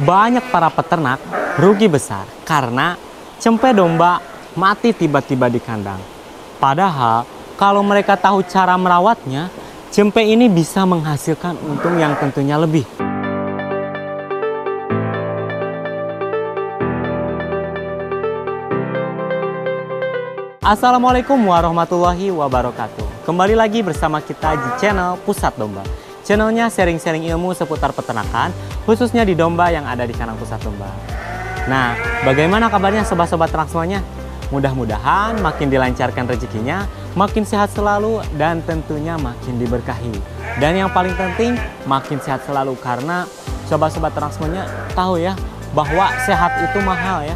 banyak para peternak rugi besar karena cempe domba mati tiba-tiba di kandang. Padahal kalau mereka tahu cara merawatnya, cempe ini bisa menghasilkan untung yang tentunya lebih. Assalamualaikum warahmatullahi wabarakatuh. Kembali lagi bersama kita di channel Pusat Domba. Channelnya sharing-sharing ilmu seputar peternakan, khususnya di domba yang ada di kandang Pusat Domba. Nah, bagaimana kabarnya sobat-sobat ternak semuanya? Mudah-mudahan makin dilancarkan rezekinya, makin sehat selalu, dan tentunya makin diberkahi. Dan yang paling penting, makin sehat selalu, karena sobat-sobat ternak semuanya tahu ya, bahwa sehat itu mahal ya.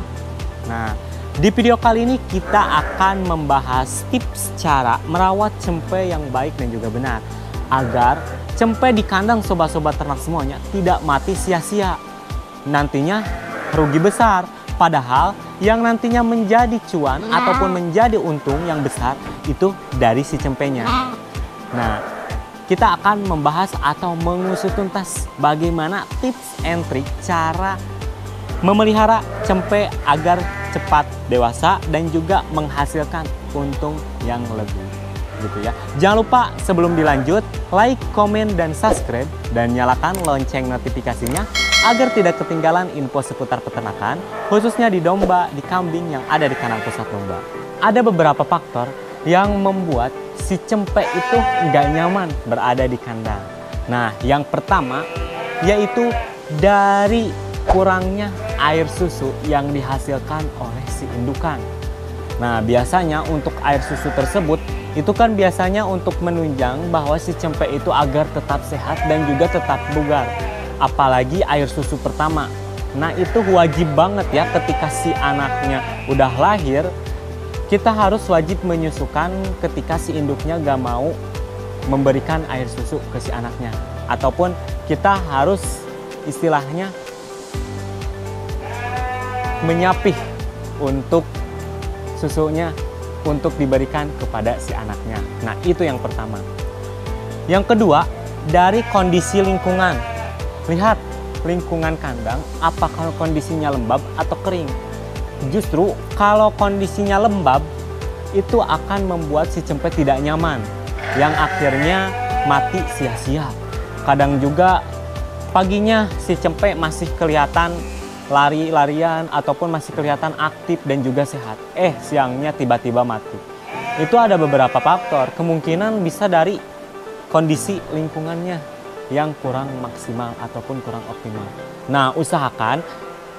Nah, di video kali ini kita akan membahas tips cara merawat cempe yang baik dan juga benar, agar cempe di kandang sobat-sobat ternak semuanya tidak mati sia-sia. Nantinya rugi besar, padahal yang nantinya menjadi cuan ataupun menjadi untung yang besar itu dari si cempenya. Nah, kita akan membahas atau mengusut tuntas bagaimana tips and trik cara memelihara cempe agar cepat dewasa dan juga menghasilkan untung yang lebih, gitu ya. Jangan lupa sebelum dilanjut, like, komen, dan subscribe, dan nyalakan lonceng notifikasinya agar tidak ketinggalan info seputar peternakan, khususnya di domba, di kambing yang ada di kandang Pusat Domba. Ada beberapa faktor yang membuat si cempe itu nggak nyaman berada di kandang. Nah, yang pertama yaitu dari kurangnya air susu yang dihasilkan oleh si indukan. Nah, biasanya untuk air susu tersebut itu kan biasanya untuk menunjang bahwa si cempe itu agar tetap sehat dan juga tetap bugar. Apalagi air susu pertama. Nah, itu wajib banget ya ketika si anaknya udah lahir, kita harus wajib menyusukan ketika si induknya gak mau memberikan air susu ke si anaknya. Ataupun kita harus istilahnya menyapih untuk susunya untuk diberikan kepada si anaknya. Nah, itu yang pertama. Yang kedua, dari kondisi lingkungan. Lihat lingkungan kandang, apakah kondisinya lembab atau kering. Justru kalau kondisinya lembab, itu akan membuat si cempe tidak nyaman, yang akhirnya mati sia-sia. Kadang juga paginya si cempe masih kelihatan lari-larian ataupun masih kelihatan aktif dan juga sehat. Siangnya tiba-tiba mati. Itu ada beberapa faktor. Kemungkinan bisa dari kondisi lingkungannya yang kurang maksimal ataupun kurang optimal. Nah, usahakan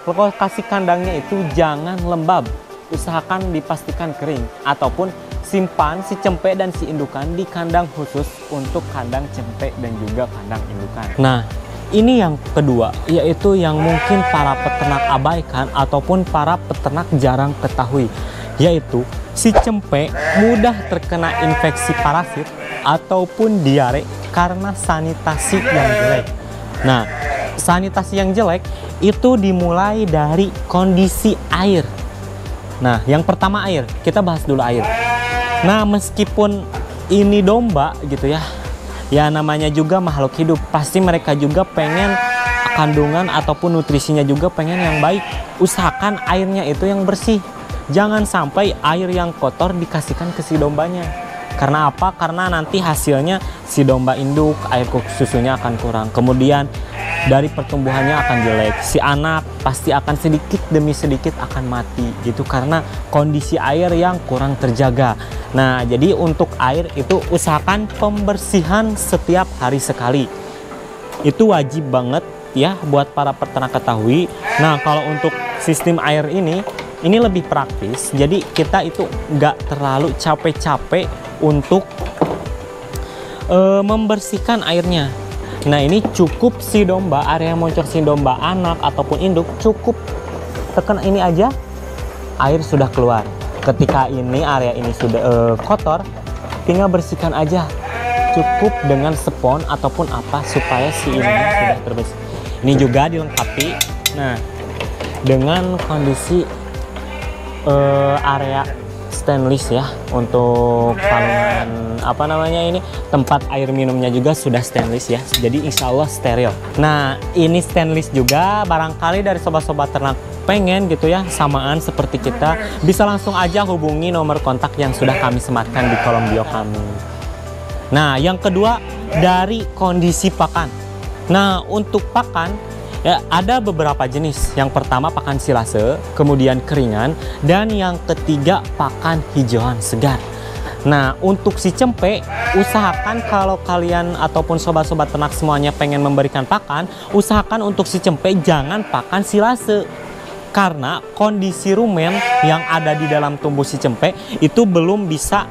lokasi kandangnya itu jangan lembab. Usahakan dipastikan kering ataupun simpan si cempe dan si indukan di kandang khusus untuk kandang cempe dan juga kandang indukan. Nah, ini yang kedua, yaitu yang mungkin para peternak abaikan ataupun para peternak jarang ketahui, yaitu si cempe mudah terkena infeksi parasit ataupun diare karena sanitasi yang jelek. Nah, sanitasi yang jelek itu dimulai dari kondisi air. Nah, yang pertama air, kita bahas dulu air. Nah, meskipun ini domba gitu ya, ya namanya juga makhluk hidup, pasti mereka juga pengen kandungan ataupun nutrisinya juga pengen yang baik. Usahakan airnya itu yang bersih, jangan sampai air yang kotor dikasihkan ke si dombanya. Karena apa? Karena nanti hasilnya si domba induk air susunya akan kurang, kemudian dari pertumbuhannya akan jelek, si anak pasti akan sedikit demi sedikit akan mati gitu karena kondisi air yang kurang terjaga. Nah, jadi untuk air itu usahakan pembersihan setiap hari sekali. Itu wajib banget ya buat para peternak ketahui. Nah, kalau untuk sistem air ini lebih praktis. Jadi kita itu nggak terlalu capek-capek untuk membersihkan airnya. Nah, ini cukup si domba, area moncor si domba anak ataupun induk, cukup tekan ini aja, air sudah keluar. Ketika ini area ini sudah kotor, tinggal bersihkan aja. Cukup dengan spons ataupun apa supaya si ini sudah terbersih. Ini juga dilengkapi. Nah, dengan kondisi area stainless ya, untuk palungan apa namanya ini, tempat air minumnya juga sudah stainless ya, jadi insya Allah steril. Nah ini stainless juga, barangkali dari sobat-sobat ternak pengen gitu ya samaan seperti kita, bisa langsung aja hubungi nomor kontak yang sudah kami sematkan di kolom bio kami. Nah yang kedua dari kondisi pakan. Nah untuk pakan ya, ada beberapa jenis. Yang pertama pakan silase, kemudian keringan, dan yang ketiga pakan hijauan segar. Nah untuk si cempe, usahakan kalau kalian ataupun sobat-sobat ternak semuanya pengen memberikan pakan, usahakan untuk si cempe jangan pakan silase. Karena kondisi rumen yang ada di dalam tubuh si cempe itu belum bisa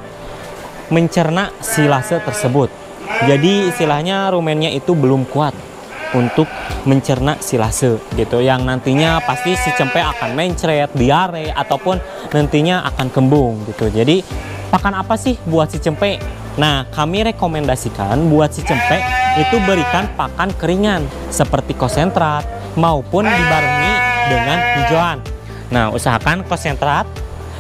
mencerna silase tersebut. Jadi istilahnya rumennya itu belum kuat untuk mencerna silase gitu, yang nantinya pasti si cempe akan mencret, diare, ataupun nantinya akan kembung gitu. Jadi pakan apa sih buat si cempe? Nah kami rekomendasikan buat si cempe itu berikan pakan keringan seperti konsentrat maupun dibarengi dengan hijauan. Nah usahakan konsentrat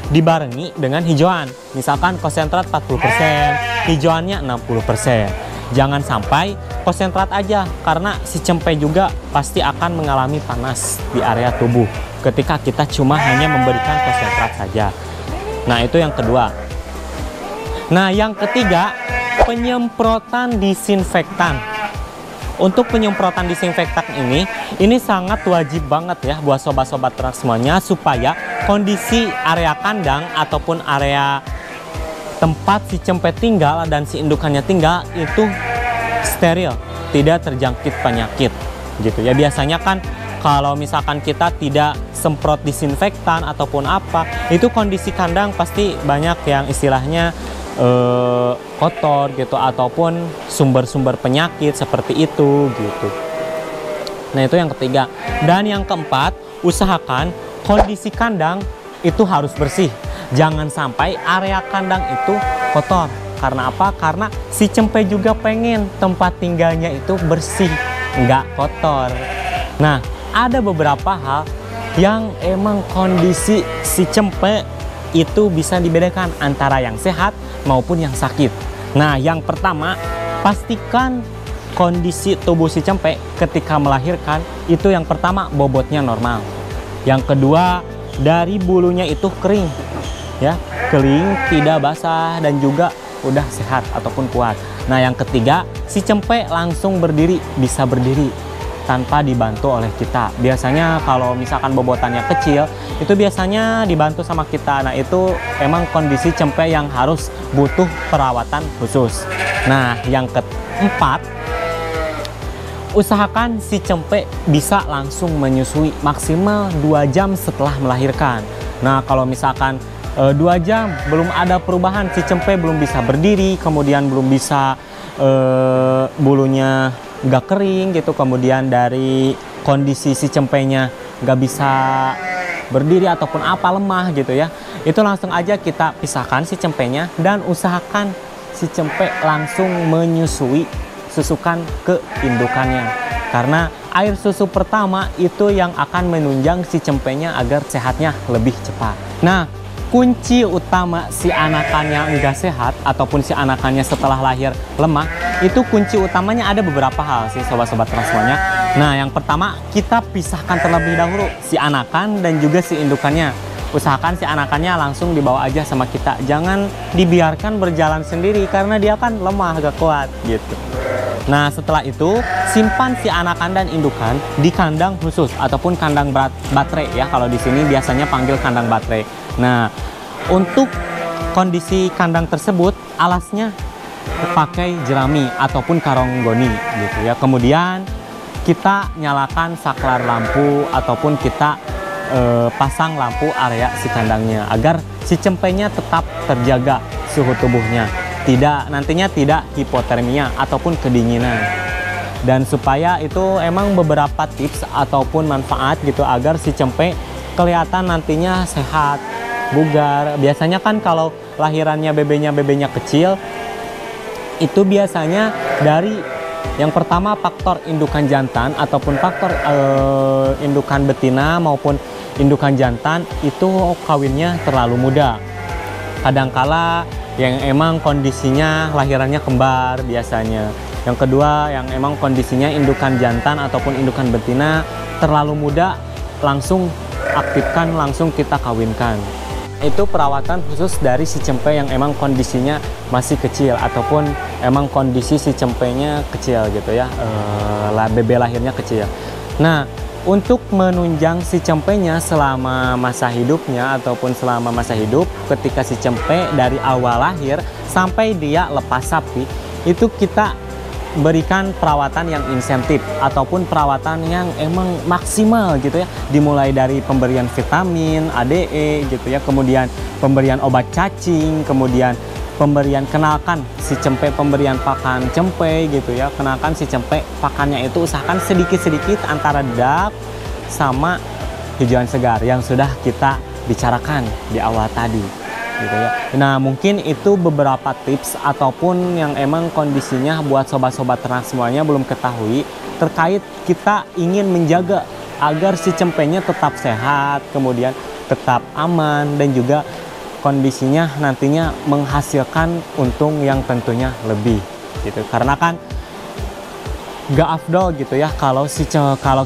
dibarengi dengan hijauan, misalkan konsentrat 40%, hijauannya 60%. Jangan sampai konsentrat aja, karena si cempe juga pasti akan mengalami panas di area tubuh ketika kita cuma hanya memberikan konsentrat saja. Nah itu yang kedua. Nah yang ketiga, penyemprotan disinfektan. Untuk penyemprotan disinfektan ini sangat wajib banget ya buat sobat-sobat ternak semuanya, supaya kondisi area kandang ataupun area tempat si cempe tinggal dan si indukannya tinggal itu steril, tidak terjangkit penyakit gitu ya. Biasanya kan kalau misalkan kita tidak semprot disinfektan ataupun apa, itu kondisi kandang pasti banyak yang istilahnya kotor gitu, ataupun sumber-sumber penyakit seperti itu gitu. Nah itu yang ketiga. Dan yang keempat, usahakan kondisi kandang itu harus bersih. Jangan sampai area kandang itu kotor. Karena apa? Karena si cempe juga pengen tempat tinggalnya itu bersih, nggak kotor. Nah, ada beberapa hal yang emang kondisi si cempe itu bisa dibedakan antara yang sehat maupun yang sakit. Nah, yang pertama, pastikan kondisi tubuh si cempe ketika melahirkan itu yang pertama bobotnya normal. Yang kedua, dari bulunya itu kering. Ya, kering, tidak basah, dan juga udah sehat ataupun kuat. Nah yang ketiga, si cempe langsung berdiri, bisa berdiri tanpa dibantu oleh kita. Biasanya kalau misalkan bobotannya kecil, itu biasanya dibantu sama kita. Nah itu emang kondisi cempe yang harus butuh perawatan khusus. Nah yang keempat, usahakan si cempe bisa langsung menyusui maksimal 2 jam setelah melahirkan. Nah kalau misalkan 2 jam belum ada perubahan, si cempe belum bisa berdiri, kemudian belum bisa bulunya nggak kering gitu, kemudian dari kondisi si cempenya nggak bisa berdiri ataupun apa, lemah gitu ya, itu langsung aja kita pisahkan si cempenya dan usahakan si cempe langsung menyusui, susukan ke indukannya, karena air susu pertama itu yang akan menunjang si cempenya agar sehatnya lebih cepat. Nah kunci utama si anakannya enggak sehat ataupun si anakannya setelah lahir lemah, itu kunci utamanya ada beberapa hal sih sobat-sobat ternak semuanya. Nah yang pertama, kita pisahkan terlebih dahulu si anakan dan juga si indukannya. Usahakan si anakannya langsung dibawa aja sama kita, jangan dibiarkan berjalan sendiri karena dia kan lemah, gak kuat gitu. Nah setelah itu simpan si anakan dan indukan di kandang khusus ataupun kandang baterai ya, kalau di sini biasanya panggil kandang baterai. Nah untuk kondisi kandang tersebut alasnya pakai jerami ataupun karonggoni gitu ya. Kemudian kita nyalakan saklar lampu ataupun kita pasang lampu area si kandangnya agar si cempenya tetap terjaga suhu tubuhnya, nantinya tidak hipotermia ataupun kedinginan. Dan supaya itu emang beberapa tips ataupun manfaat gitu agar si cempe kelihatan nantinya sehat, bugar. Biasanya kan kalau lahirannya bebenya kecil, itu biasanya dari yang pertama faktor indukan jantan ataupun faktor indukan betina maupun indukan jantan itu kawinnya terlalu muda. Kadangkala yang emang kondisinya lahirannya kembar biasanya. Yang kedua yang emang kondisinya indukan jantan ataupun indukan betina terlalu muda, langsung aktifkan, langsung kita kawinkan. Itu perawatan khusus dari si cempe yang emang kondisinya masih kecil ataupun emang kondisi si cempenya kecil gitu ya, bebe lahirnya kecil. Nah, untuk menunjang si cempenya selama masa hidupnya ataupun selama masa hidup, ketika si cempe dari awal lahir sampai dia lepas sapi, itu kita berikan perawatan yang insentif ataupun perawatan yang emang maksimal gitu ya, dimulai dari pemberian vitamin ADE gitu ya, kemudian pemberian obat cacing, kemudian pemberian, kenalkan si cempe pemberian pakan cempe gitu ya, kenalkan si cempe pakannya itu usahakan sedikit-sedikit antara dedak sama hijauan segar yang sudah kita bicarakan di awal tadi gitu ya. Nah, mungkin itu beberapa tips ataupun yang emang kondisinya buat sobat-sobat ternak semuanya belum ketahui terkait kita ingin menjaga agar si cempenya tetap sehat, kemudian tetap aman dan juga kondisinya nantinya menghasilkan untung yang tentunya lebih gitu. Karena kan gak afdol gitu ya kalau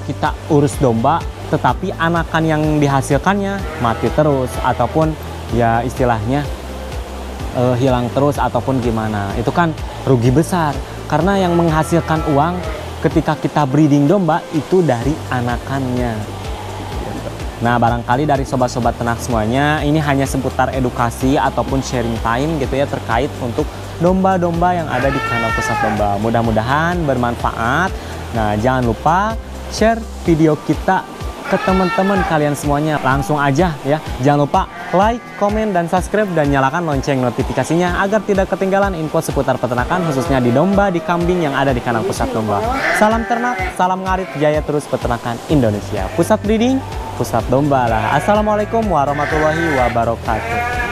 kita urus domba tetapi anakan yang dihasilkannya mati terus ataupun ya istilahnya hilang terus ataupun gimana, itu kan rugi besar karena yang menghasilkan uang ketika kita breeding domba itu dari anakannya. Nah, barangkali dari sobat-sobat ternak semuanya ini hanya seputar edukasi ataupun sharing time gitu ya terkait untuk domba-domba yang ada di kanal Pusat Domba. Mudah-mudahan bermanfaat. Nah, jangan lupa share video kita ke teman-teman kalian semuanya. Langsung aja ya, jangan lupa like, komen, dan subscribe dan nyalakan lonceng notifikasinya agar tidak ketinggalan info seputar peternakan khususnya di domba, di kambing yang ada di kanal Pusat Domba. Salam ternak, salam ngarit, jaya terus peternakan Indonesia. Pusat breeding, pusat domba lah. Assalamualaikum warahmatullahi wabarakatuh.